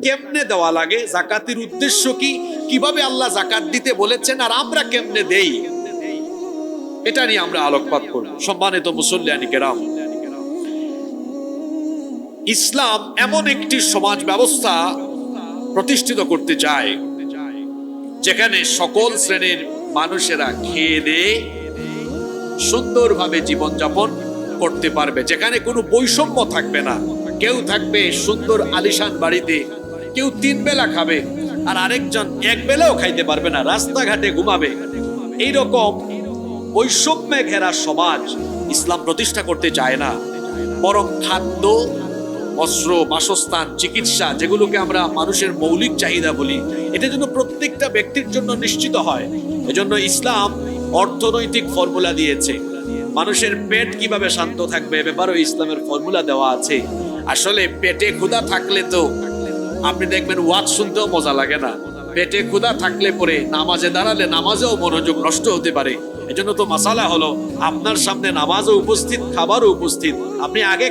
কেমনে দেওয়া লাগে, জাকাতের উদ্দেশ্য কি, কিভাবে আল্লাহ জাকাত দিতে বলেছেন, আর আমরা কেমনে দেই, এটা নিয়ে আমরা আলোকপাত করব। সম্মানিত মুসল্লিয়ানি কেরাম, ইসলাম এমন একটি সমাজ ব্যবস্থা প্রতিষ্ঠিত করতে চায় যেখানে সকল শ্রেণীর মানুষেরা খেয়ে দিয়ে সুন্দরভাবে জীবনযাপন করতে পারবে, যেখানে কোনো বৈষম্য থাকবে না। কেউ থাকবে সুন্দর আলিশান বাড়িতে, কেউ 3 বেলা খাবে, আর আরেকজন 1 বেলাও খাইতে পারবে না, রাস্তাঘাটে ঘুমাবে। এইরকম বৈষম্যে ঘেরা সমাজ ইসলাম প্রতিষ্ঠা করতে চায় না, বরং খাদ্য, বস্ত্র, বাসস্থান, চিকিৎসা, যেগুলোকে আমরা মানুষের মৌলিক চাহিদা বলি, এটা যেন প্রত্যেকটা ব্যক্তির জন্য নিশ্চিত হয়। এজন্য ইসলাম অর্থনৈতিক ফর্মুলা দিয়েছে। মানুষের পেট কিভাবে শান্ত থাকবে এ ব্যাপারেও ইসলামের ফর্মুলা দেওয়া আছে। আসলে পেটে ক্ষুধা থাকলে তো আপনি দেখবেন ওয়াজ শুনতেও মজা লাগে না। পেটে ক্ষুধা থাকলে পরে নামাজে দাঁড়ালে নামাজেও মনোযোগ নষ্ট হতে পারে। এজন্য তো মাসালা হলো আপনার সামনে নামাজও উপস্থিত, খাবারও উপস্থিত, আপনি আগে